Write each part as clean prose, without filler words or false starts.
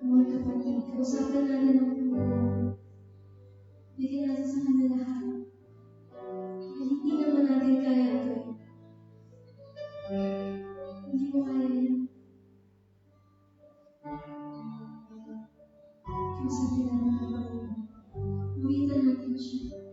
Mga kapatid, kausapan natin ang Panginoon. Bigyan natin sa kanila lahat. Awitan natin siya.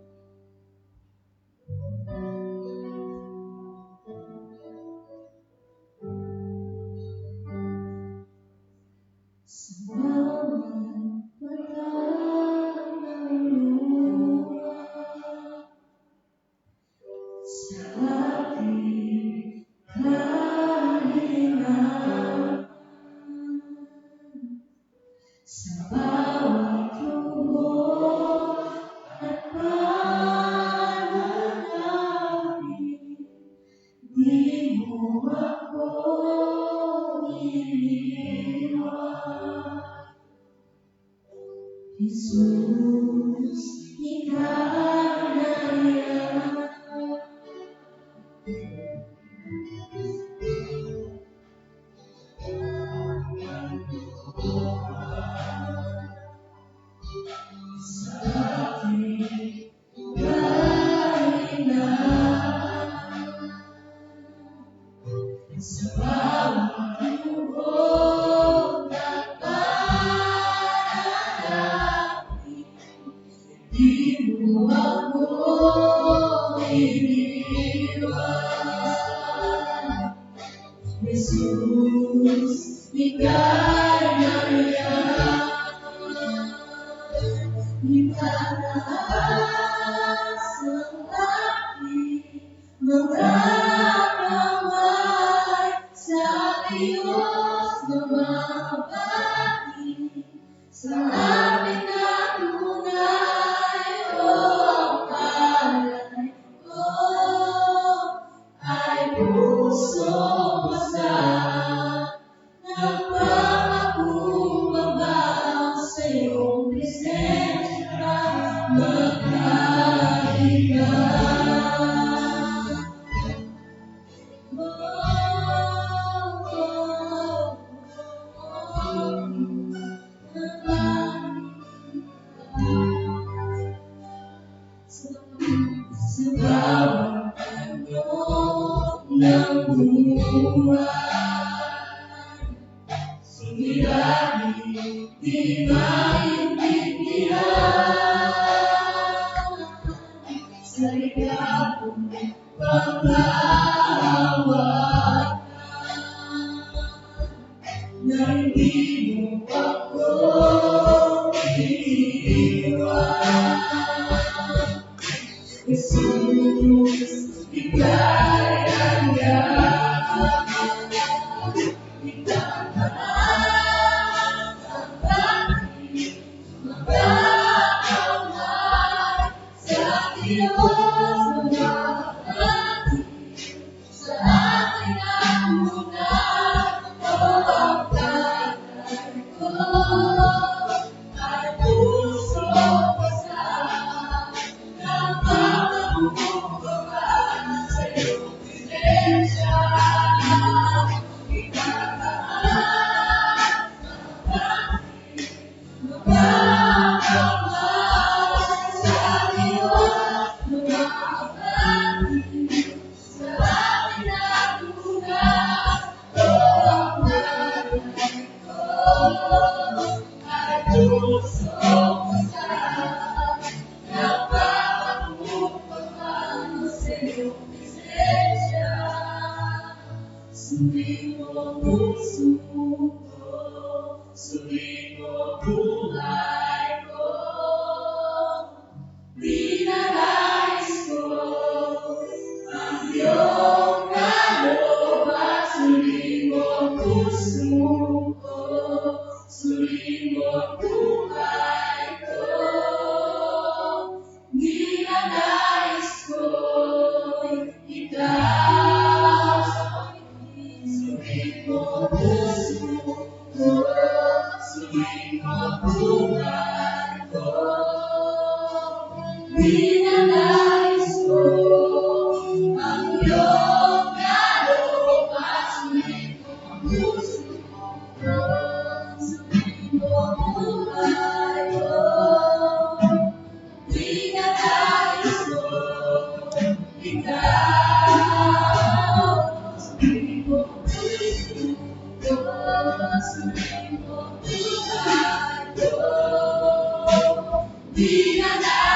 Di na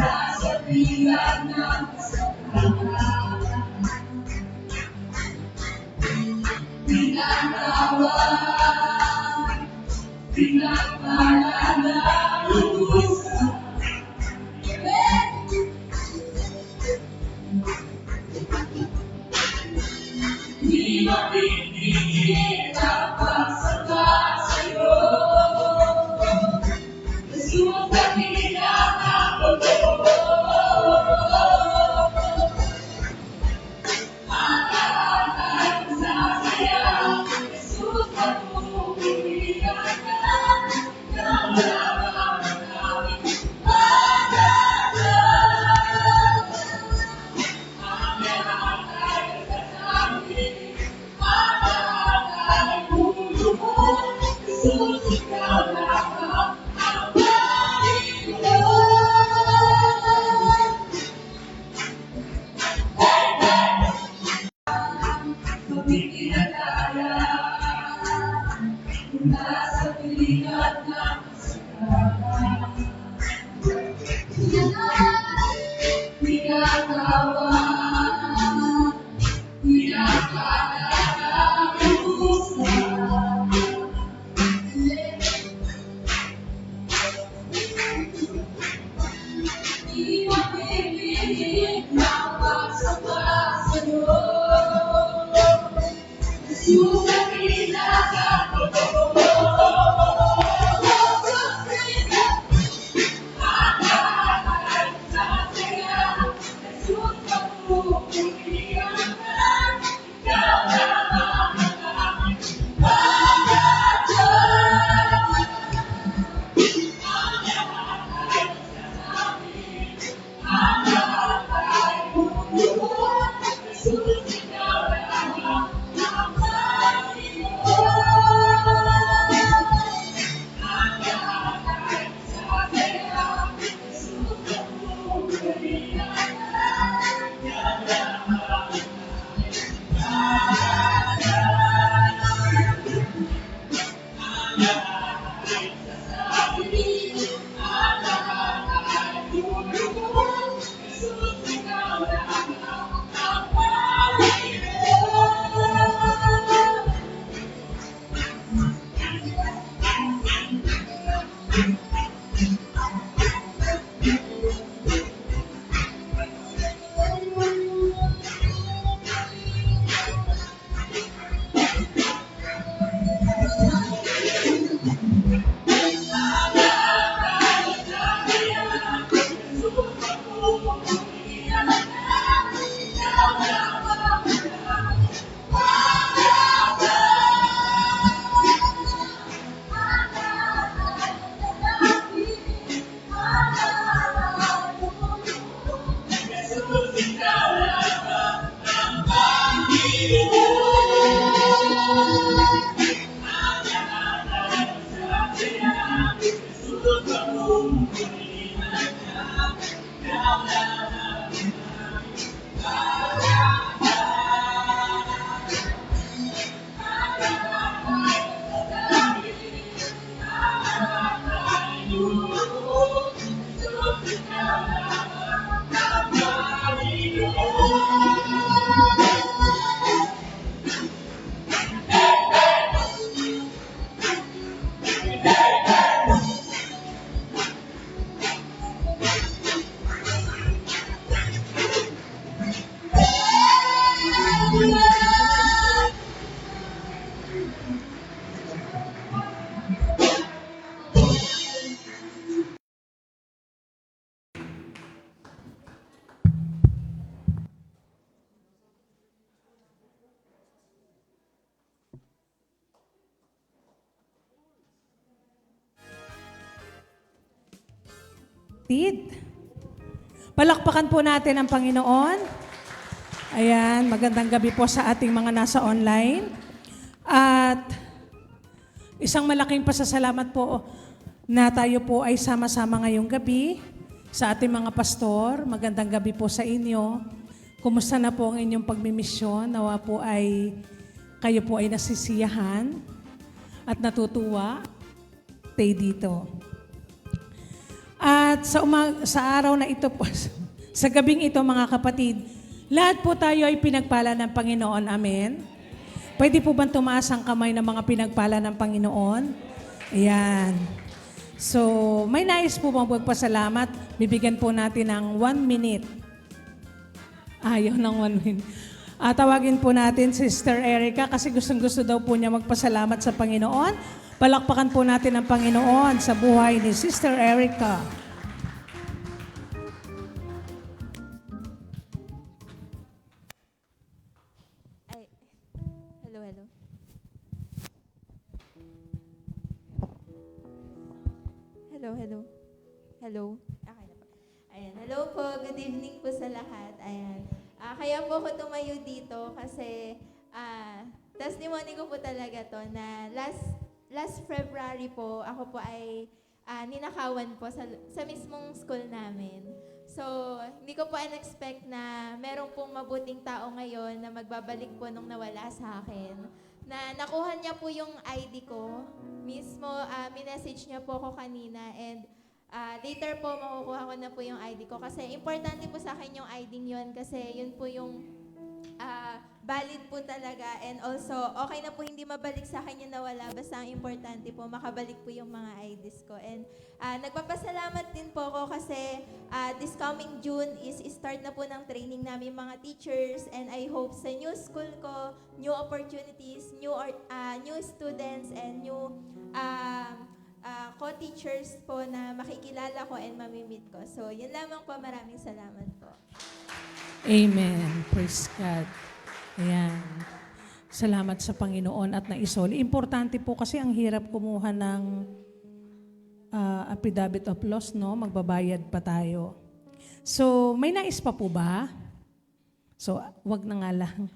Nasa bilang ng kasalanan, pinanawan, pinapalalalusan. Di mapipigil ang pagsamba sa'yo. Jesus, dakilang ang Panginoon. Ang lahat ay masasaya. Jesus, magpupilihan ka. Nalaman ang aming pagkakas. Ang lahat ay masasabi. Ang lahat ay lulubog. Jesus, ikaw lang ang nasa pilingan ng kasalanan, pinagawan, pinapalalalusan. Di mapipigil ang pagsamba sa'yo. Jesus, dakilang ang Panginoon. Ang lahat ay masasaya. Jesus, magpupilihan ka. Ikaw lang ang aming pagkakas. Ang lahat ay masasabi. Ang lahat ay lulubog. Jesus, ikaw lang ang Palakpakan po natin ang Panginoon. Ayan, magandang gabi po sa ating mga nasa online. At isang malaking pasasalamat po na tayo po ay sama-sama ngayong gabi sa ating mga pastor. Magandang gabi po sa inyo. Kumusta na po ang inyong pagmimisyon? Nawa po ay kayo po ay nasisiyahan at natutuwa tayo dito. At sa araw na ito po, sa gabing ito mga kapatid, lahat po tayo ay pinagpala ng Panginoon. Amen? Pwede po bang tumaas ang kamay ng mga pinagpala ng Panginoon? Ayan. So, may nais po bang magpasalamat? Bibigyan po natin ng 1 minute. Ayaw ng 1 minute. Tawagin po natin si Sister Erica kasi gustong-gusto daw po niya magpasalamat sa Panginoon. Palakpakan po natin ang Panginoon sa buhay ni Sister Erica. Ay, hello, hello. Hello, hello. Hello. Okay na po. Ayan, hello po. Good evening po sa lahat. Ayan. Kaya po ako tumayo dito kasi testimony ko po talaga to na last February po, ako po ay ninakawan po sa mismong school namin. So, hindi ko po in-expect na meron pong mabuting tao ngayon na magbabalik po nung nawala sa akin. Na nakuha niya po yung ID ko. Mismo, minessage niya po ako kanina and later po makukuha ko na po yung ID ko. Kasi importante po sa akin yung ID yun kasi yun po yung valid po talaga and also okay na po hindi mabalik sa akin yung nawala basta ang importante po makabalik po yung mga IDs ko and nagpapasalamat din po ako kasi this coming June is start na po ng training namin mga teachers and I hope sa new school ko, new opportunities, new students and new co-teachers po na makikilala ko and mamimit ko. So, yun lamang po. Maraming salamat po. Amen. Praise God. Ayan. Salamat sa Panginoon at naisoli. Importante po kasi ang hirap kumuha ng affidavit of loss, no? Magbabayad pa tayo. So, may nais pa po ba? So, wag na nga lang.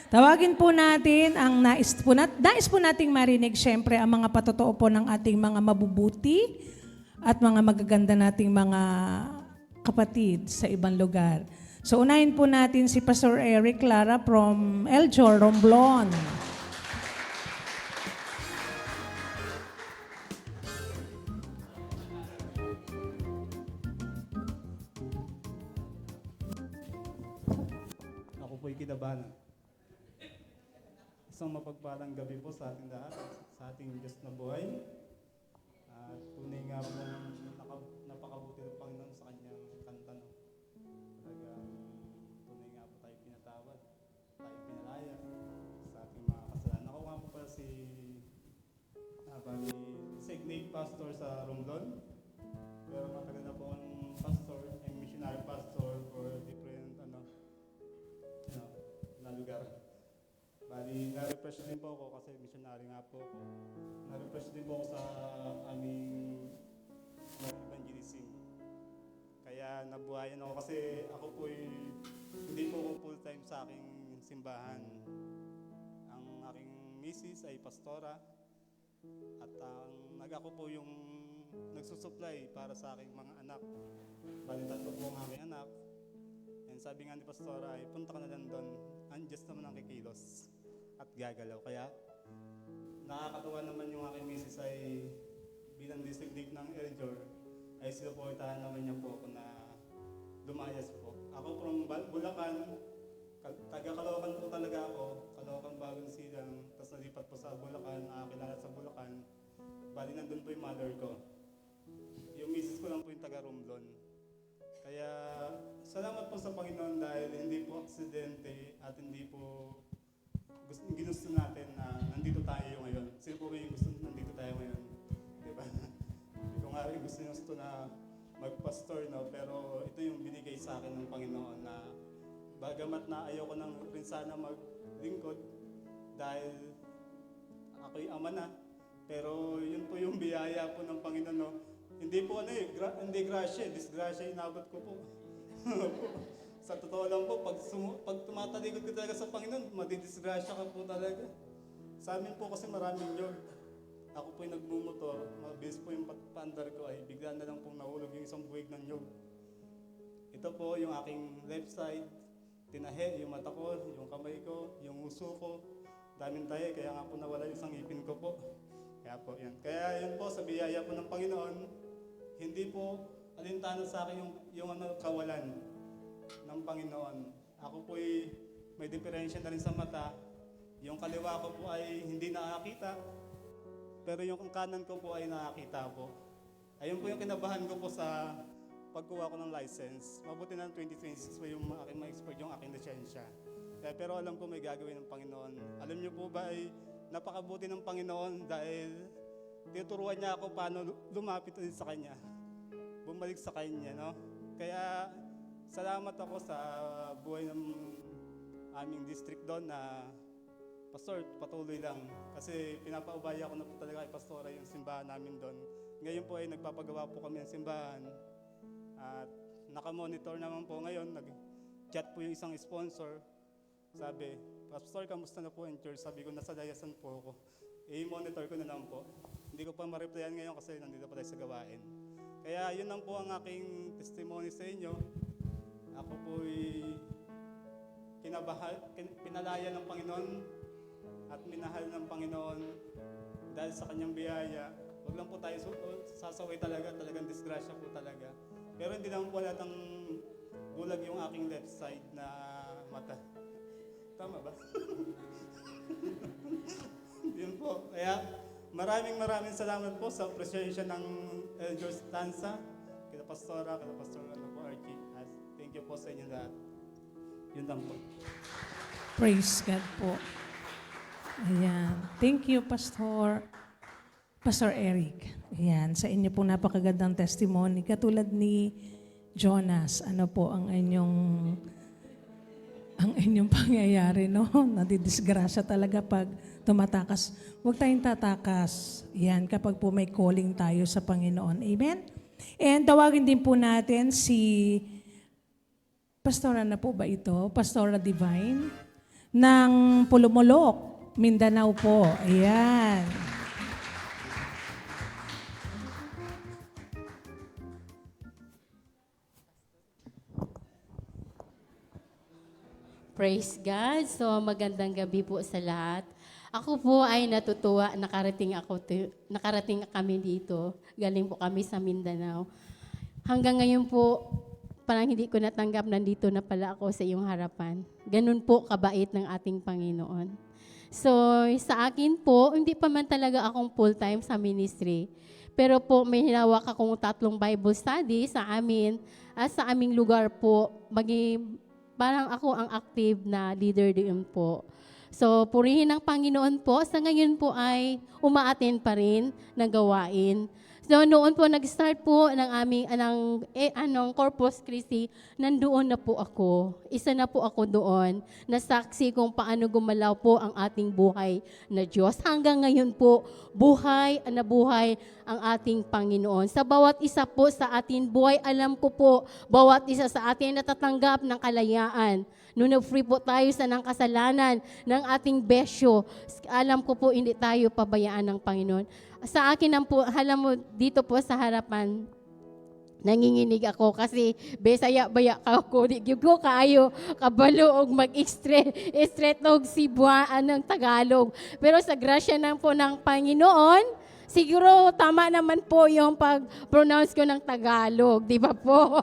Tawagin po natin ang nais po nating marinig syempre ang mga patotoo po ng ating mga mabubuti at mga magaganda nating mga kapatid sa ibang lugar. So unahin po natin si Pastor Eric Clara from El Jor, Romblon. Ako po'y kinabahan. Isang mapagpalang gabi po sa ating lahat, sa ating Diyos na buhay. At tunay nga po napakabuti ng Panginoon sa kanyang kanta. No? Talagang tunay nga po tayo pinatawad, tayo pinalaya sa ating mga kasalanan. Ako nga po pala si designate pastor sa Romblon. Pero matagal na po akong pastor, missionary pastor for different na lugar. Bali, na-refresh din po ako kasi missionary nga po ako. Na-refresh din po ako sa aming evangelism. Kaya nabuhayan ako kasi ako po hindi po ako full-time sa aking simbahan. Ang aking misis ay pastora at ako po yung nagsusupply para sa aking mga anak. Bali, 3 po ang aking anak. And sabi nga ni pastora ay punta ka na lang doon. Andiyan naman ang kikilos at gagalaw. Kaya nakakatuwa naman yung aking misis ay bilang designate ng Eljor ay sinuportahan naman niya po ako na lumayas po. Ako from Bulacan, taga Caloocan po talaga ako, Caloocan Bagong Silang, tapos nalipat po sa Bulacan, nakakilala sa Bulacan. Bali nandun po yung mother ko. Yung misis ko lang po yung taga Romblon. Kaya salamat po sa Panginoon dahil hindi po aksidente at hindi po ginusto natin na nandito tayo ngayon. Sino po yung gusto nandito tayo ngayon? Diba? Hindi ko nga rin gusto na magpastor, no? Pero ito yung binigay sa akin ng Panginoon na bagamat na ayoko nang rin sana maglingkod dahil ako'y ama na. Pero yun po yung biyaya po ng Panginoon, no? Hindi po hindi grasya, disgrasya inabot ko po. Sa totoo lang po, pag tumatalikod ka talaga sa Panginoon, madidisgrasya ka po talaga. Sa amin po kasi maraming yun. Ako po yung nagmumotor, mabilis po yung paandar ko ay bigla na lang pong nahulog yung isang buwig ng nyog. Ito po yung aking left side, tinahe, yung mata ko, yung kamay ko, yung uso ko. Daming tayo, kaya nga po nawala yung isang ngipin ko po. Kaya po yan. Kaya yun po, sa biyaya po ng Panginoon, hindi po alintana sa akin yung kawalan ng Panginoon. Ako po'y may diferensya na rin sa mata. Yung kaliwa ko po ay hindi nakakita, pero yung kanan ko po ay nakakita po. Ayun po yung kinabahan ko po sa pagkuha ko ng license. Mabuti na 2026 po yung aking ma-expert yung aking lisensya. Pero alam ko may gagawin ng Panginoon. Alam niyo po ba ay napakabuti ng Panginoon dahil tinuturuan niya ako paano lumapit ulit sa Kanya. Bumalik sa Kanya, no? Kaya salamat ako sa buhay ng aming district doon na Pastor, patuloy lang. Kasi pinapaubaya ko na po talaga kay Pastora yung simbahan namin doon. Ngayon po ay nagpapagawa po kami ng simbahan. At nakamonitor naman po ngayon. Nag-chat po yung isang sponsor. Sabi, Pastor, kamusta na po ang church? Sabi ko, nasa dayasan po ako. I-monitor ko na lang po. Hindi ko pa ma-replyan ngayon kasi nandito pa tayo sa gawain. Kaya yun lang po ang aking testimony sa inyo. Ako po'y pinalaya ng Panginoon at minahal ng Panginoon dahil sa kanyang biyaya. Huwag lang po tayo sasaway talagang disgrasya po talaga. Pero hindi naman po lahat ng bulag yung aking left side na mata. Tama ba? Yun po. Kaya maraming salamat po sa presensya ng Elder Stanza, kila Pastora, kila Pastor Archie. Thank you po sa inyo lahat. Yun lang po. Praise God po. Ayan. Thank you, Pastor Eric. Ayan. Sa inyo po napakagandang testimony. Katulad ni Jonas, ano po ang inyong pangyayari, no? Nadidisgrasya talaga pag tumatakas. Huwag tayong tatakas. Yan, kapag po may calling tayo sa Panginoon. Amen? And tawagin din po natin si Pastora na po ba ito? Pastora Divine ng Pulumulok, Mindanao po. Ayan. Praise God. So magandang gabi po sa lahat. Ako po ay natutuwa, nakarating kami dito. Galing po kami sa Mindanao. Hanggang ngayon po, parang hindi ko natanggap nandito na pala ako sa iyong harapan. Ganun po kabait ng ating Panginoon. So sa akin po, hindi pa man talaga akong full-time sa ministry. Pero po may hinawak akong 3 Bible study sa amin at sa aming lugar po, parang ako ang active na leader doon po. So, purihin ng Panginoon po. Sa ngayon po ay umaattend pa rin ng gawain. So, noon po nag-start po ng aming Corpus Christi, nandoon na po ako. Isa na po ako doon. Nasaksi kung paano gumalaw po ang ating buhay na Diyos. Hanggang ngayon po, buhay ang ating Panginoon. Sa bawat isa po sa ating buhay, alam ko po, bawat isa sa atin natatanggap ng kalayaan. Nung na-free po tayo sa ng kasalanan ng ating besyo, alam ko po hindi tayo pabayaan ng Panginoon. Sa akin po, alam mo, dito po sa harapan, nanginginig ako kasi besaya-baya ka ako, di ko kayo kabalo og mag-straight og Cebuaan ng Tagalog. Pero sa grasya po ng Panginoon, siguro tama naman po yung pag-pronounce ko ng Tagalog, di ba po?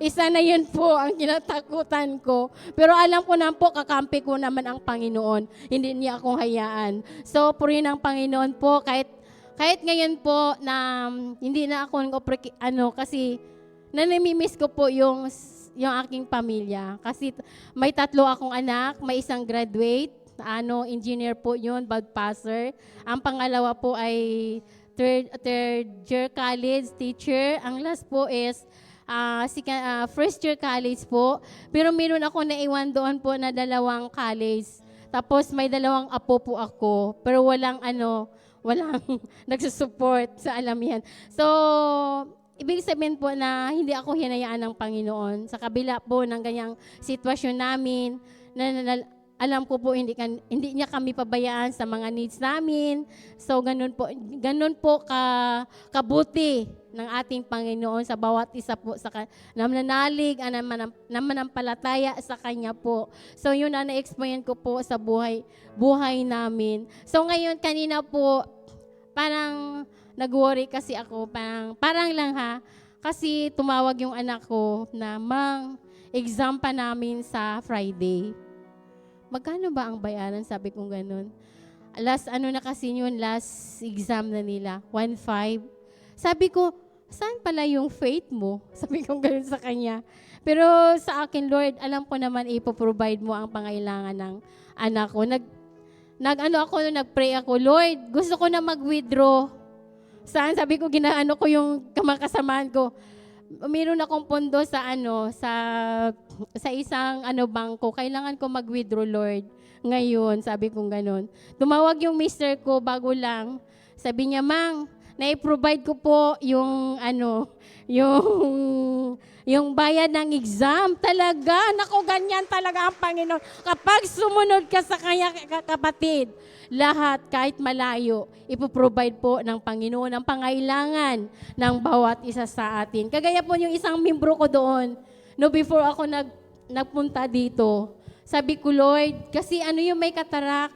Isa na yun po ang kinatakutan ko. Pero alam ko na po, kakampi ko naman ang Panginoon. Hindi niya akong hayaan. So, purihin ang Panginoon po kahit ngayon po na hindi na ako kasi namimiss ko po yung aking pamilya. Kasi may 3 akong anak, may isang graduate, engineer po yun, bagpasser. Ang pangalawa po ay third year college teacher. Ang last po is first year college po. Pero meron ako naiwan doon po na 2 college. Tapos may 2 apo po ako. Pero walang nagsusupport sa alam yan. So, ibig sabihin po na hindi ako hinayaan ng Panginoon. Sa kabila po ng ganyang sitwasyon namin, alam ko po hindi niya kami pabayaan sa mga needs namin. So, ganun po kabuti ng ating Panginoon sa bawat isa po sa namanalig, namanampalataya sa Kanya po. So, yun ang na-explain ko po sa buhay namin. So, ngayon, kanina po, parang nag-worry kasi ako, parang lang Kasi tumawag yung anak ko na, Mang, exam pa namin sa Friday. Magkano ba ang bayaran? Sabi kong ganun. Last last exam na nila, 1.5. Sabi ko, saan pala yung faith mo? Sabi kong ganun sa kanya. Pero sa akin, Lord, alam ko naman ipoprovide mo ang pangailangan ng anak ko. Nag-pray ako, Lord, gusto ko na mag-withdraw. Sabi ko, ginaano ko yung kamakasamahan ko. Meron akong pondo sa isang bangko. Kailangan ko mag-withdraw, Lord. Ngayon, sabi kong ganun. Tumawag yung mister ko bago lang. Sabi niya, Mang, na-provide ko po yung bayad ng exam. Talaga, naku, ganyan talaga ang Panginoon. Kapag sumunod ka sa kanya, kapatid, lahat, kahit malayo, ipoprovide po ng Panginoon ang pangailangan ng bawat isa sa atin. Kagaya po yung isang membro ko doon, before ako nagpunta dito, sabi ko, Lord, kasi yung may katarak.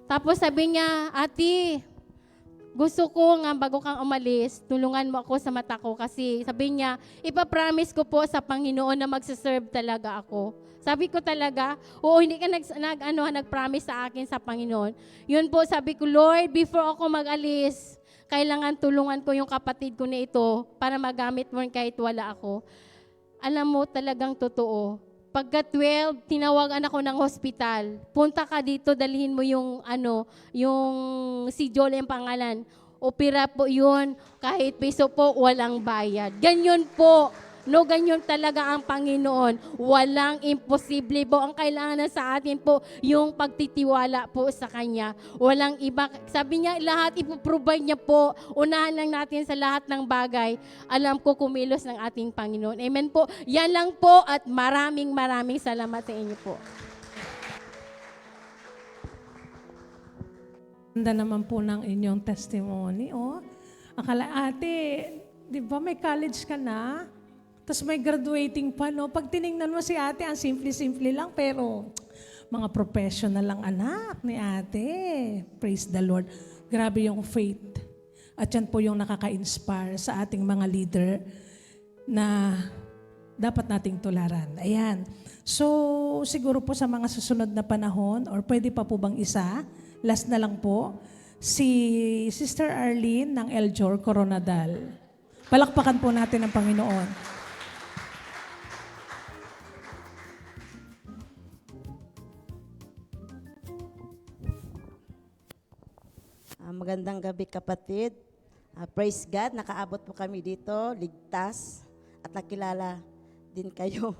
Tapos sabi niya, Ate, gusto ko nga bago kang umalis, tulungan mo ako sa mata ko kasi sabi niya, ipapromise ko po sa Panginoon na magsaserve talaga ako. Sabi ko talaga, oo, hindi ka nag-promise sa akin sa Panginoon. Yun po, sabi ko, Lord, before ako mag-alis, kailangan tulungan ko yung kapatid ko na ito para magamit mo kahit wala ako. Alam mo, talagang totoo. Pagka 12, tinawagan ako ng hospital. Punta ka dito, dalhin mo yung si Joel ang pangalan. Opera po yun, kahit piso po, walang bayad. Ganyan po. Ganyan talaga ang Panginoon. Walang imposible po. Ang kailangan na sa atin po, yung pagtitiwala po sa Kanya. Walang iba. Sabi niya, lahat ipoprovide niya po. Unahan lang natin sa lahat ng bagay. Alam ko kumilos ng ating Panginoon. Amen po. Yan lang po at maraming salamat sa inyo po. Ganda naman po ng inyong testimony, oh. Akala, ate, di ba may college ka na? Tapos may graduating pa, no? Pag tinignan mo si ate, ang simple-simple lang, pero mga professional lang anak ni ate. Praise the Lord. Grabe yung faith. At yan po yung nakaka-inspire sa ating mga leader na dapat nating tularan. Ayan. So, siguro po sa mga susunod na panahon, or pwede pa po bang isa? Last na lang po, si Sister Arlene ng Eljor Coronadal. Palakpakan po natin ang Panginoon. Magandang gabi kapatid. Praise God, nakaabot po kami dito, ligtas, at nakilala din kayo.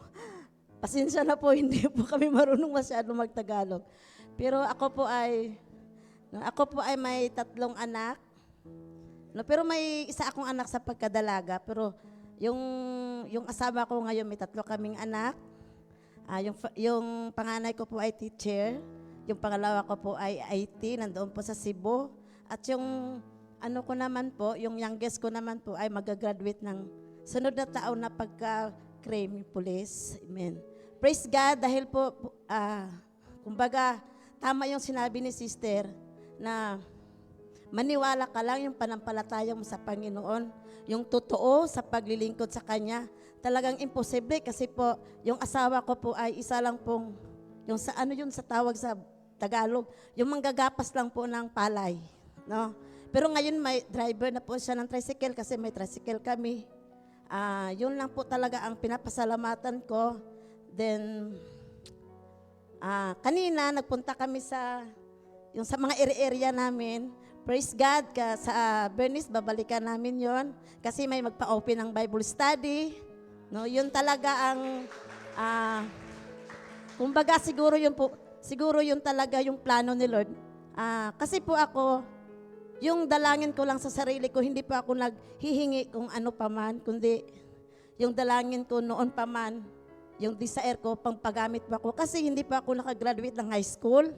Pasensya na po, hindi po kami marunong masyado magtagalog. Pero ako po ay may 3 anak. Pero may isa akong anak sa pagkadalaga. Pero yung asawa ko ngayon, may 3 kaming anak. Yung panganay ko po ay teacher. Yung pangalawa ko po ay IT, nandoon po sa Cebu. At yung ko naman po, yung youngest ko naman po ay magagraduate ng sunod na taon na pagka-Creme Police. Amen. Praise God dahil po, kumbaga, tama yung sinabi ni sister na maniwala ka lang yung panampalataya mo sa Panginoon, yung totoo sa paglilingkod sa Kanya. Talagang imposible kasi po, yung asawa ko po ay isa lang pong, yung sa sa tawag sa Tagalog, yung manggagapas lang po ng palay. No? Pero ngayon may driver na po siya ng tricycle kasi may tricycle kami. Yun lang po talaga ang pinapasalamatan ko. Then, kanina nagpunta kami sa mga area namin. Praise God, sa Bernice, babalikan namin yon kasi may magpa-open ng Bible study. No, yun talaga ang, kumbaga siguro yun talaga yung plano ni Lord. Kasi po ako, yung dalangin ko lang sa sarili ko, hindi pa ako naghihingi kung ano pa man, kundi yung dalangin ko noon pa man, yung desire ko, pang paggamit pa ako. Kasi hindi pa ako nakagraduate ng high school.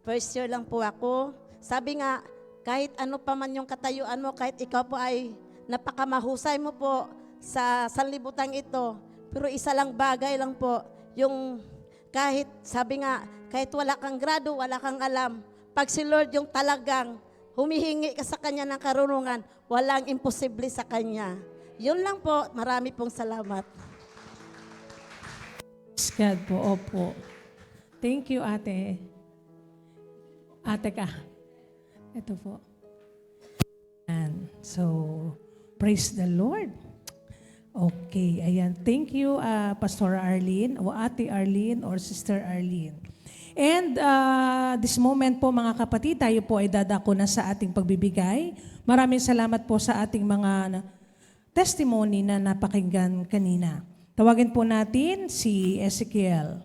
First year lang po ako. Sabi nga, kahit ano pa man yung katayuan mo, kahit ikaw po ay napakamahusay mo po sa sanlibutan ito, pero isa lang bagay lang po, yung kahit, sabi nga, kahit wala kang grado, wala kang alam, pag si Lord yung talagang humihingi ka sa Kanya ng karunungan, walang imposible sa Kanya. Yun lang po. Marami pong salamat. Praise God po, opo. Thank you, ate. Ate ka. Ito po. And so, praise the Lord. Okay, ayan. Thank you, Pastor Arlene, o Ate Arlene, or Sister Arlene. And this moment po, mga kapatid, tayo po ay dadako na sa ating pagbibigay. Maraming salamat po sa ating mga testimony na napakinggan kanina. Tawagin po natin si Ezekiel.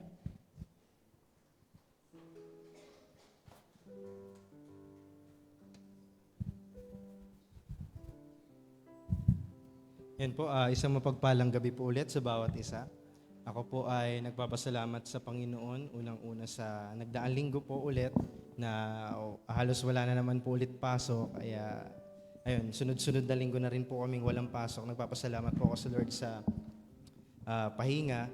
Yan po, isang mapagpalang gabi po ulit sa bawat isa. Ako po ay nagpapasalamat sa Panginoon, unang-una sa nagdaang linggo po ulit na halos wala na naman po ulit pasok. Kaya, ayun, sunod-sunod na linggo na rin po kaming walang pasok. Nagpapasalamat po ako sa Lord sa pahinga.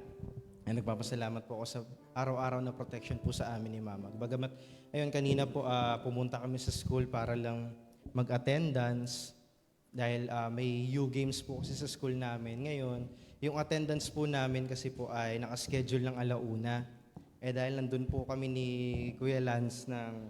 Ay, nagpapasalamat po ako sa araw-araw na protection po sa amin ni Mama. Bagamat, ayun, kanina po pumunta kami sa school para lang mag-attendance. Dahil may U Games po kasi sa school namin. Ngayon, yung attendance po namin kasi po ay nakaschedule ng 1:00. Dahil nandun po kami ni Kuya Lance ng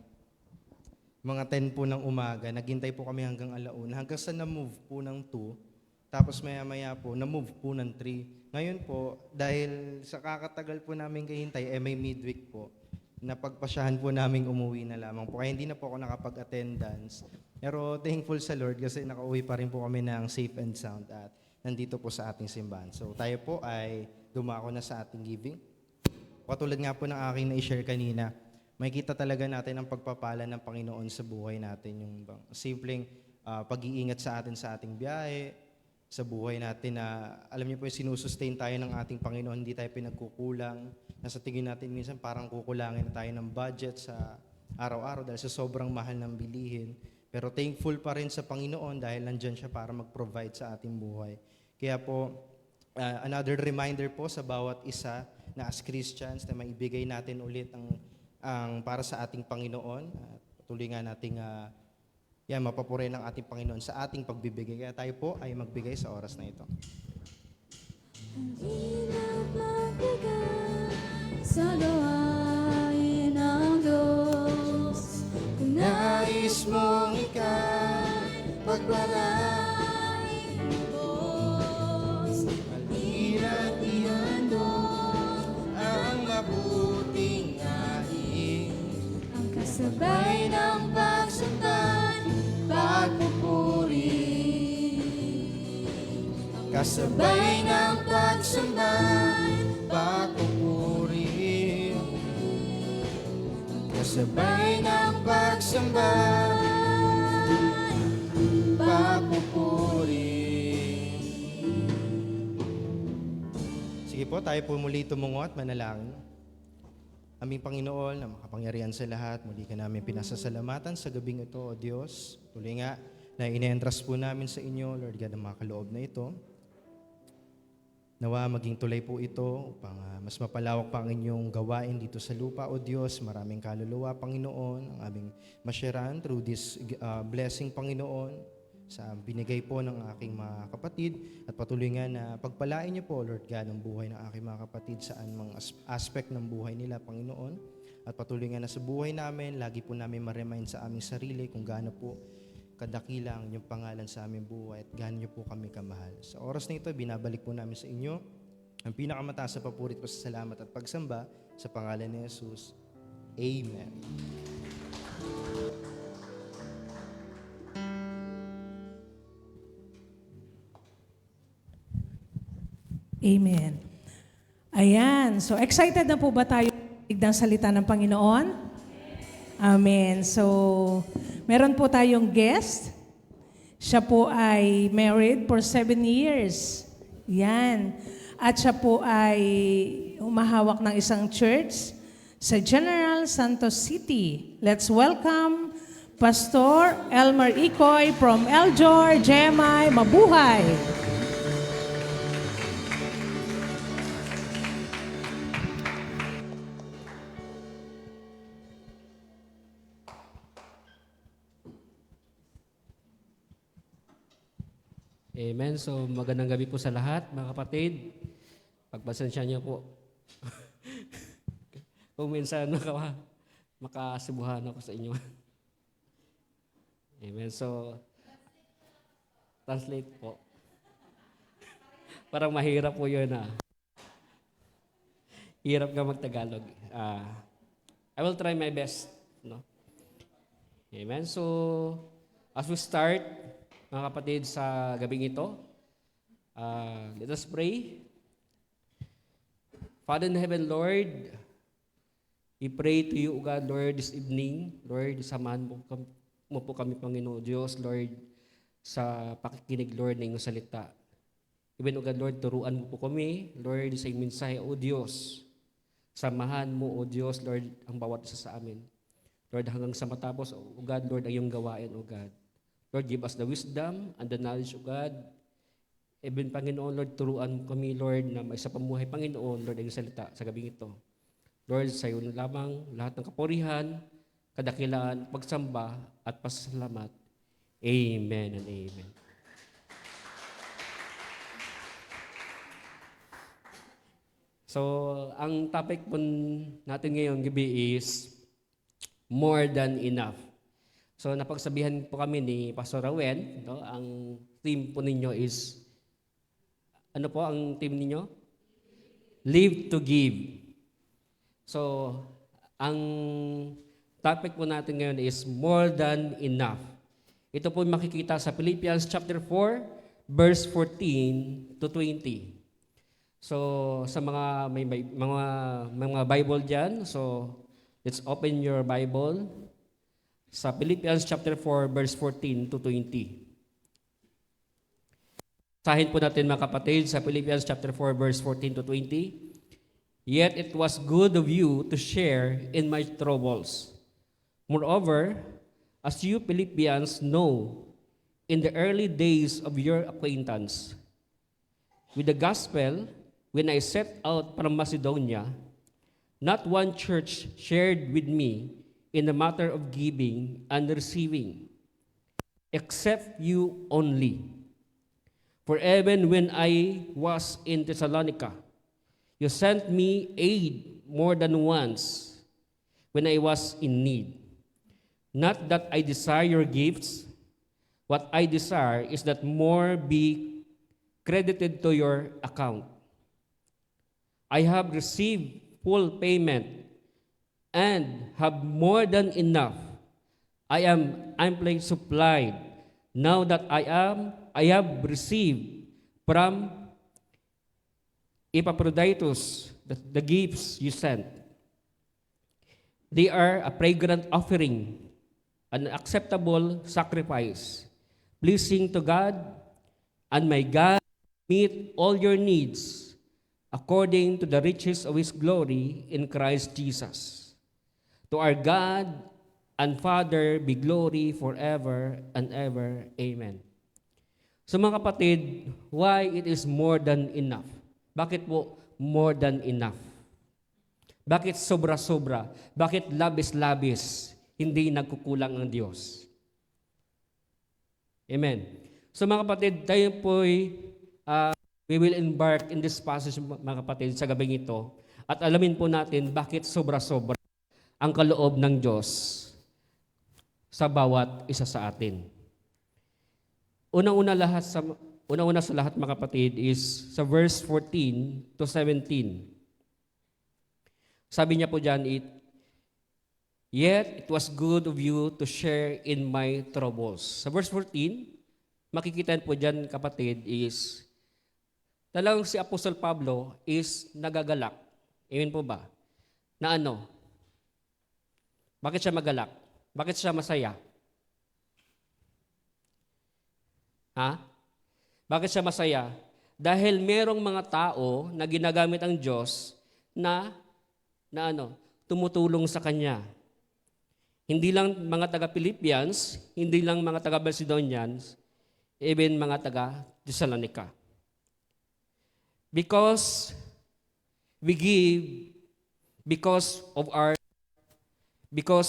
mga 10 po ng umaga, naghintay po kami hanggang 1:00. Hanggang sa na-move po ng 2, tapos maya-maya po, na-move po ng 3. Ngayon po, dahil sa kakatagal po namin kahintay, may midweek po, napagpasyahan po namin umuwi na lamang po. Kaya hindi na po ako nakapag-attendance. Pero thankful sa Lord kasi nakauwi pa rin po kami ng safe and sound at nandito po sa ating simbahan. So tayo po ay dumako na sa ating giving. Katulad nga po ng aking na-share kanina, makikita talaga natin ang pagpapala ng Panginoon sa buhay natin. Yung simpleng pag-iingat sa atin sa ating biyahe, sa buhay natin na alam niyo po yung sinusustain tayo ng ating Panginoon, hindi tayo pinagkukulang. Nasa tingin natin minsan parang kukulangin na tayo ng budget sa araw-araw dahil sa sobrang mahal ng bilihin. Pero thankful pa rin sa Panginoon dahil nandyan siya para mag-provide sa ating buhay. Kaya po, another reminder po sa bawat isa na as Christians na maibigay natin ulit ang para sa ating Panginoon. At patuloy nga nating mapapuri ng ating Panginoon sa ating pagbibigay. Kaya tayo po ay magbigay sa oras na ito. Sa gawain ng Diyos, kung nais mong ika'y pagpalain ng Diyos, halina't ihandog ang mabuting hain, ang kasabay ng pagsamba, pagpupuri, kasabay ng pagsamba, pagpupuri, kasabay ng pagsamba, pagpupuri. Sige po, tayo po muli tumungo at manalangin. Aming Panginoon na makapangyarihan sa lahat, muli ka namin pinasasalamatan sa gabing ito, O Diyos. Tuloy nga na ine-entrust po namin sa inyo, Lord God, ang mga kaloob na ito. Nawa maging tulay po ito upang mas mapalawak pa ang inyong gawain dito sa lupa, O Diyos. Maraming kaluluwa, Panginoon, ang aming masyaran through this blessing, Panginoon, sa binigay po ng aking mga kapatid. At patuloy nga na pagpalain niyo po, Lord God, ang buhay ng aking mga kapatid sa anumang aspect ng buhay nila, Panginoon. At patuloy nga na sa buhay namin, lagi po namin ma-remind sa aming sarili kung gaano po kadakila ang inyong pangalan sa aming buhay at gaano niyo po kami kamahal. Sa oras na ito, binabalik po namin sa inyo ang pinakamataas na papurit po sa salamat at pagsamba sa pangalan ni Jesus. Amen. Amen. Ayan. So, excited na po ba tayo ng salita ng Panginoon? Amen. So, meron po tayong guest. Siya po ay married for 7 years. Yan. At siya po ay humahawak ng isang church sa General Santos City. Let's welcome Pastor Elmer Ikoy from Eljor, Jemay, Mabuhay. Amen. So magandang gabi po sa lahat, mga kapatid. Pagpasensya niyo po. Kung minsan makasibuhan ako sa inyo. Amen. So, translate po. Parang mahirap po yun Hirap ka mag-Tagalog. I will try my best. No? Amen. So, as we start, mga kapatid, sa gabing ito, let us pray. Father in heaven, Lord, we pray to you, O God, Lord, this evening. Lord, samahan mo po kami, Panginoon Diyos, Lord, sa pakikinig, Lord, ng iyong salita. Even, O God, Lord, turuan mo po kami, Lord, sa iyong mensahe, O Diyos. Samahan mo, O Diyos, Lord, ang bawat isa sa amin. Lord, hanggang sa matapos, O God, Lord, ang iyong gawain, O God. Lord, give us the wisdom and the knowledge, O God. Even, Panginoon, Lord, turuan mo kami, Lord, na may isa pamuhay, Panginoon, Lord, ang iyong salita sa gabing ito. Lord, sa iyo na lamang lahat ng kapurihan, kadakilaan, pagsamba, at pasasalamat. Amen and amen. So, ang topic po natin ngayong gabi is more than enough. So, napagsabihan po kami ni Pastor Rawen, no? Ang theme po ninyo is, ano po ang theme ninyo? Live to give. So, ang topic po natin ngayon is more than enough. Ito po makikita sa Philippians chapter 4, verse 14 to 20. So, sa mga may mga Bible diyan, so let's open your Bible sa Philippians chapter 4, verse 14 to 20. Sahin po natin, mga kapatid, sa Philippians chapter 4, verse 14 to 20. Yet it was good of you to share in my troubles. Moreover, as you Philippians know, in the early days of your acquaintance with the gospel, when I set out from Macedonia, not one church shared with me in the matter of giving and receiving, except you only. For even when I was in Thessalonica, you sent me aid more than once when I was in need. Not that I desire your gifts. What I desire is that more be credited to your account. I have received full payment and have more than enough. I am amply supplied now that I have received from Epaphroditus the gifts you sent. They are a fragrant offering, an acceptable sacrifice, pleasing to God, and may God meet all your needs according to the riches of His glory in Christ Jesus. To our God and Father be glory forever and ever. Amen. So mga kapatid, why it is more than enough? Bakit po more than enough? Bakit sobra-sobra? Bakit labis-labis? Hindi nagkukulang ang Diyos. Amen. So mga kapatid, tayo po'y we will embark in this passage, mga kapatid, sa gabing ito at alamin po natin bakit sobra-sobra ang kaloob ng Diyos sa bawat isa sa atin. Una-una sa lahat, mga kapatid, is sa verse 14 to 17. Sabi niya po dyan, yet it was good of you to share in my troubles. Sa verse 14, makikita po dyan, kapatid, is talagang si Apostol Pablo is nagagalak. Amen po ba? Na ano? Bakit siya magalak? Bakit siya masaya? Ha? Bakit siya masaya? Dahil merong mga tao na ginagamit ang Diyos na tumutulong sa Kanya. Hindi lang mga taga-Philippians, hindi lang mga taga-Macedonians, even mga taga-Thessalonica. Because we give because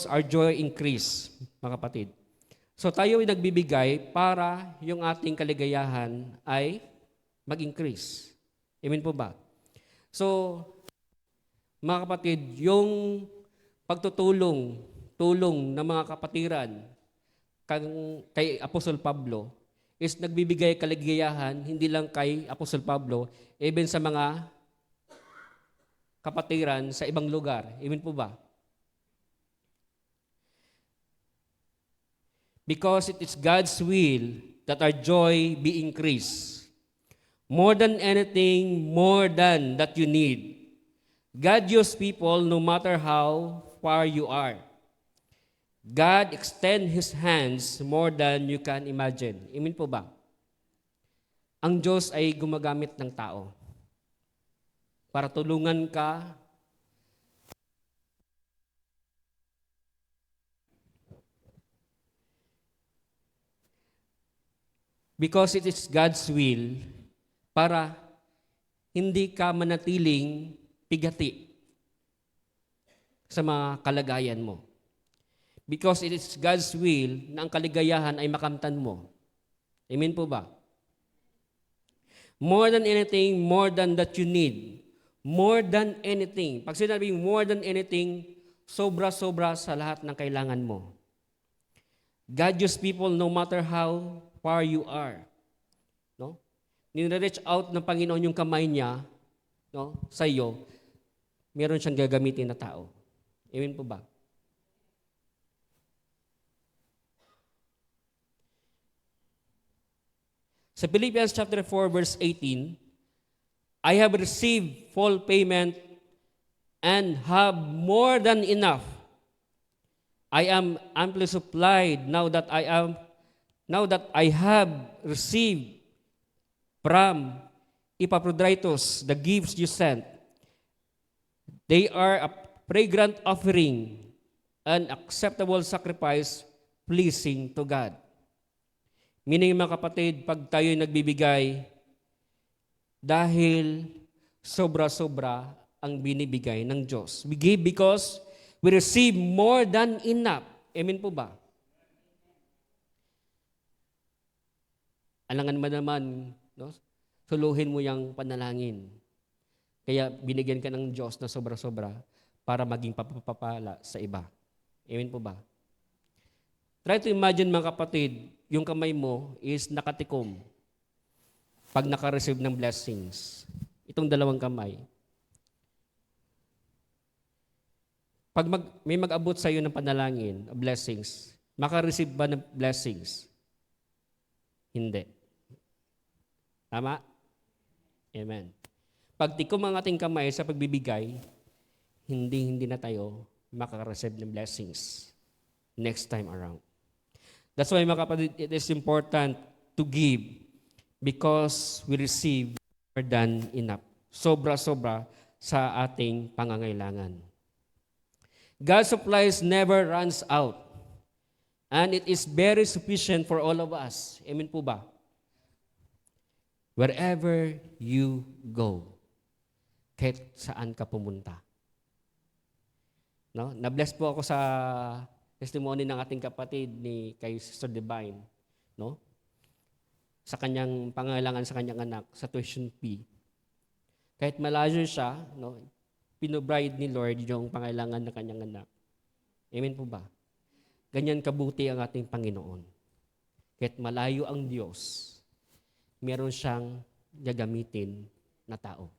our joy increase, mga kapatid. So tayo ay nagbibigay para yung ating kaligayahan ay mag-increase. Amen po ba? So, mga kapatid, yung tulong ng mga kapatiran kay Apostol Pablo is nagbibigay kaligayahan hindi lang kay Apostol Pablo, even sa mga kapatiran sa ibang lugar. Amen po ba? Because it is God's will that our joy be increased. More than anything, more than that you need. God uses people no matter how far you are. God extend His hands more than you can imagine. Amen po ba? Ang Diyos ay gumagamit ng tao para tulungan ka because it is God's will para hindi ka manatiling pigati sa mga kalagayan mo. Because it is God's will na ang kaligayahan ay makamtan mo. Amen po ba? More than anything, more than that you need. More than anything. Pag sinabing more than anything, sobra-sobra sa lahat ng kailangan mo. God uses people no matter how far you are. No? Nire-reach out ng Panginoon yung kamay niya, no, sa iyo, meron siyang gagamitin na tao. Amen po ba? Sa Philippians chapter 4 verse 18, I have received full payment and have more than enough. I am amply supplied now that I have received from Epaphroditus the gifts you sent. They are a fragrant offering, an acceptable sacrifice pleasing to God. Meaning mga kapatid, pag tayo nagbibigay, dahil sobra-sobra ang binibigay ng Diyos. We give because we receive more than enough. Amen po ba? Alangan man naman, no? Suluhin mo yung panalangin. Kaya binigyan ka ng Diyos na sobra-sobra para maging papapala sa iba. Amen po ba? Try to imagine mga kapatid, yung kamay mo is nakatikom pag naka-receive ng blessings. Itong dalawang kamay. Pag may mag-abot sa iyo ng panalangin, blessings, maka-receive ba ng blessings? Hindi. Tama? Amen. Pag tikom ang ating kamay sa pagbibigay, hindi na tayo maka-receive ng blessings next time around. That's why mga kapatid, it is important to give because we receive more than enough. Sobra-sobra sa ating pangangailangan. God's supplies never runs out. And it is very sufficient for all of us. Amen po ba? Wherever you go, kahit saan ka pumunta. No? Na-bless po ako sa testimony ng ating kapatid ni kay Sister Divine, no? Sa kanyang pangailangan sa kanyang anak sa tuition fee. Kahit malayo siya, no, pinobride ni Lord yung pangailangan ng kanyang anak. Amen po ba? Ganyan kabuti ang ating Panginoon. Kahit malayo ang Diyos, meron siyang gagamitin na tao.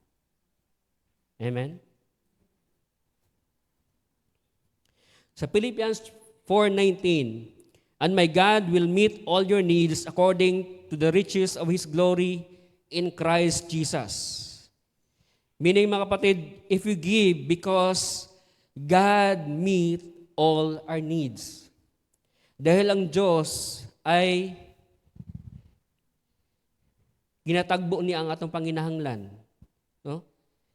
Amen? Sa Philippians 4:19, and my God will meet all your needs according to the riches of His glory in Christ Jesus. Meaning mga kapatid, if you give because God meet all our needs. Dahil ang Diyos ay ginatagbo niya ang atong panginahanglan. No?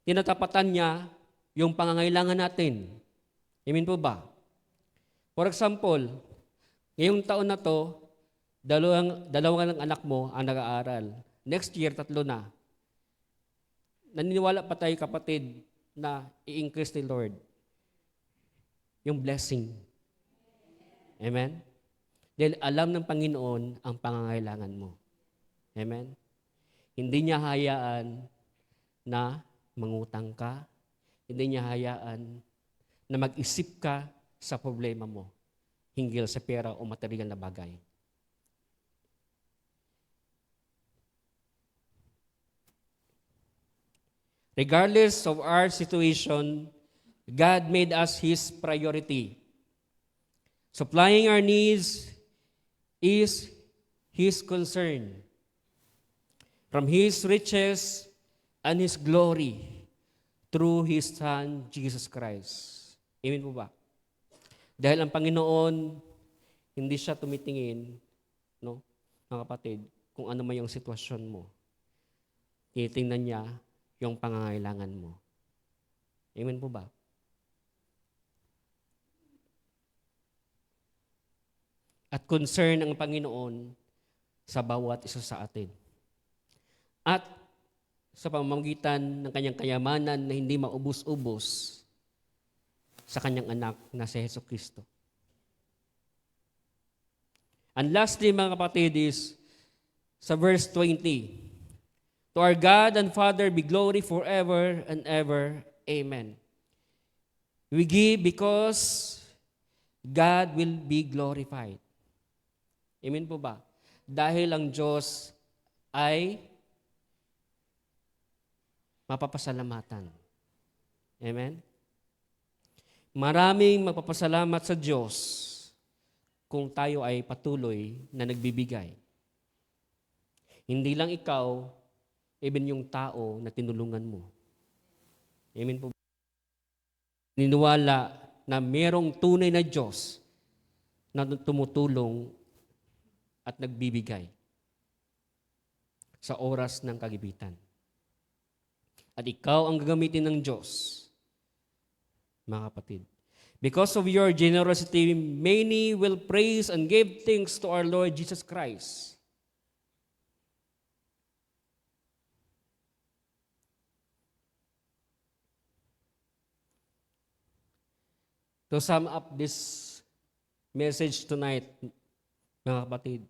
Tinatapatan niya yung pangangailangan natin. Amen po ba? For example, ngayong taon na to, dalawang anak mo ang nag-aaral. Next year, 3 na. Naniniwala pa tayo kapatid na i-increase ni Lord yung blessing. Amen? Dahil alam ng Panginoon ang pangangailangan mo. Amen? Hindi niya hayaan na mangutang ka. Hindi niya hayaan na mag-isip ka sa problema mo hinggil sa pera o material na bagay. Regardless of our situation, God made us His priority. Supplying our needs is His concern. From His riches and His glory through His Son, Jesus Christ. Amen po ba? Dahil ang Panginoon, hindi siya tumitingin, no, mga kapatid, kung ano man yung sitwasyon mo. Titingnan niya yung pangangailangan mo. Amen po ba? At concern ang Panginoon sa bawat isa sa atin. At sa pamamagitan ng kanyang kayamanan na hindi maubos-ubos sa kanyang anak na si Jesucristo. And lastly, mga kapatid, is sa verse 20. To our God and Father be glory forever and ever. Amen. We give because God will be glorified. Amen po ba? Dahil ang Diyos ay mapapasalamatan. Amen? Maraming magpapasalamat sa Diyos kung tayo ay patuloy na nagbibigay. Hindi lang ikaw, even yung tao na tinulungan mo. Amen po. Niniwala na merong tunay na Diyos na tumutulong at nagbibigay sa oras ng kagipitan. At ikaw ang gagamitin ng Diyos, mga kapatid. Because of your generosity, many will praise and give thanks to our Lord Jesus Christ. To sum up this message tonight, mga kapatid,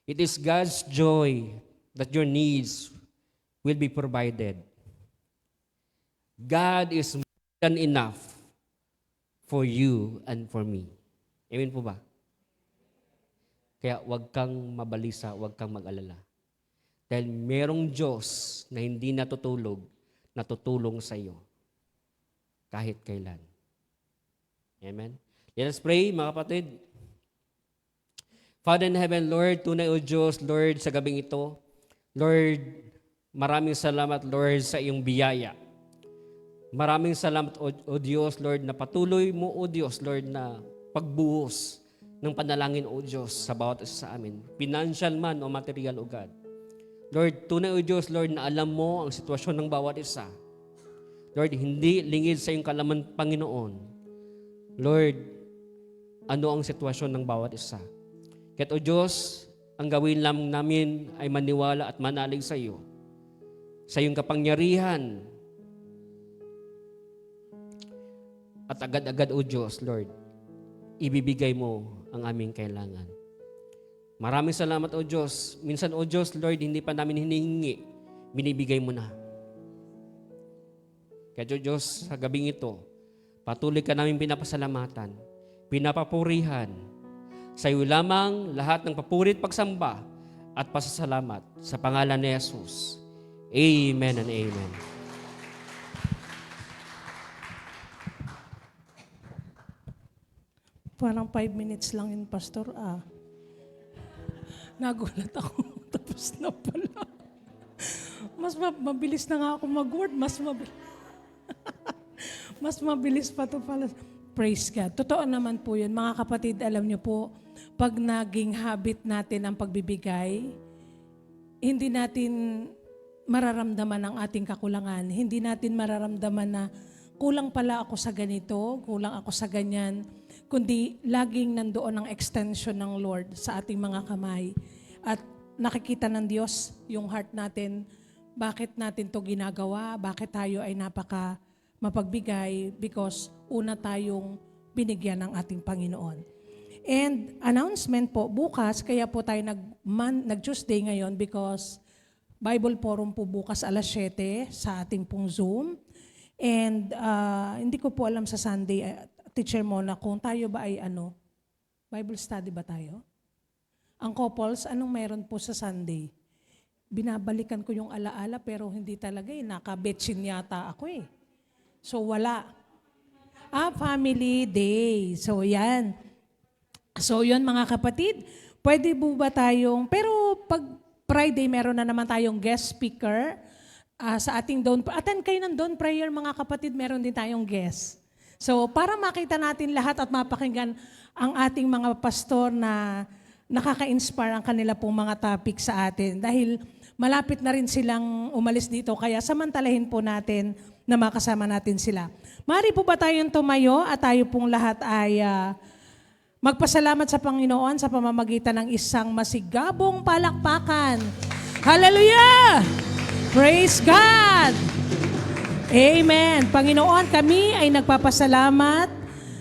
it is God's joy that your needs will be provided. God is more than enough for you and for me. Amen po ba? Kaya huwag kang mabalisa, huwag kang mag-alala. Dahil merong Diyos na hindi natutulong sa iyo kahit kailan. Amen? Let us pray, mga kapatid. Father in heaven, Lord, tunay o Diyos, Lord, sa gabing ito, Lord, maraming salamat, Lord, sa iyong biyaya. Maraming salamat, O Diyos, Lord, na patuloy mo, O Diyos, Lord, na pagbuhos ng panalangin, O Diyos, sa bawat isa sa amin. Financial man o material, O God. Lord, tunay, O Diyos, Lord, na alam mo ang sitwasyon ng bawat isa. Lord, hindi lingid sa iyong kalaman, Panginoon. Lord, ano ang sitwasyon ng bawat isa? Kaya't, O Diyos, ang gawin lang namin ay maniwala at manalig sa iyo. Sa iyong kapangyarihan, at agad-agad, O Diyos, Lord, ibibigay mo ang aming kailangan. Maraming salamat, O Diyos. Minsan, O Diyos, Lord, hindi pa namin hinihingi, binibigay mo na. Kaya, O Diyos, sa gabing ito, patuloy ka namin pinapasalamatan, pinapapurihan. Sa iyo lamang lahat ng papurit, pagsamba at pasasalamat sa pangalan ni Jesus. Amen and amen. Parang 5 minutes lang yun, Pastor. Nagulat ako. Tapos na pala. Mabilis na nga ako mag-word. Mas mabilis pa to pala. Praise God. Totoo naman po yun. Mga kapatid, alam niyo po, pag naging habit natin ang pagbibigay, hindi natin mararamdaman ang ating kakulangan. Hindi natin mararamdaman na kulang pala ako sa ganito, kulang ako sa ganyan, kundi laging nandoon ang extension ng Lord sa ating mga kamay. At nakikita ng Diyos yung heart natin, bakit natin to ginagawa, bakit tayo ay mapagbigay, because una tayong binigyan ng ating Panginoon. And announcement po, bukas, kaya po tayo nag-Tuesday ngayon because Bible Forum po bukas alas 7 sa ating pong Zoom. And hindi ko po alam sa Sunday, Teacher Mona, kung tayo ba ay Bible study ba tayo? Ang couples, anong meron po sa Sunday? Binabalikan ko yung alaala pero hindi talaga nakabetsin yata ako eh. So wala. Family day. So yan. So yun mga kapatid, pwede po ba tayong, pero pag Friday meron na naman tayong guest speaker sa ating dawn. Attend kayo ng dawn prayer mga kapatid, meron din tayong guest. So para makita natin lahat at mapakinggan ang ating mga pastor na nakaka-inspire ang kanila pong mga topic sa atin. Dahil malapit na rin silang umalis dito, kaya samantalahin po natin na makasama natin sila. Mari po ba tayong tumayo at tayo pong lahat ay magpasalamat sa Panginoon sa pamamagitan ng isang masigabong palakpakan. Hallelujah! Praise God! Amen. Panginoon, kami ay nagpapasalamat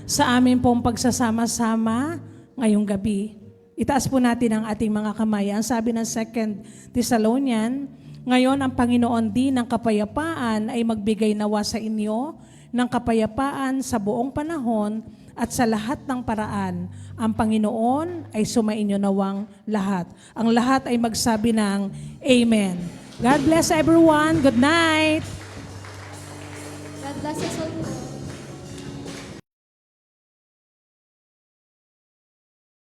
sa amin pong pagsasama-sama ngayong gabi. Itaas po natin ang ating mga kamay. Ang sabi ng 2 Thessalonian, ngayon ang Panginoon din ng kapayapaan ay magbigay nawa sa inyo ng kapayapaan sa buong panahon at sa lahat ng paraan. Ang Panginoon ay sumainyo nawang lahat. Ang lahat ay magsabi ng Amen. God bless everyone. Good night. God bless us all.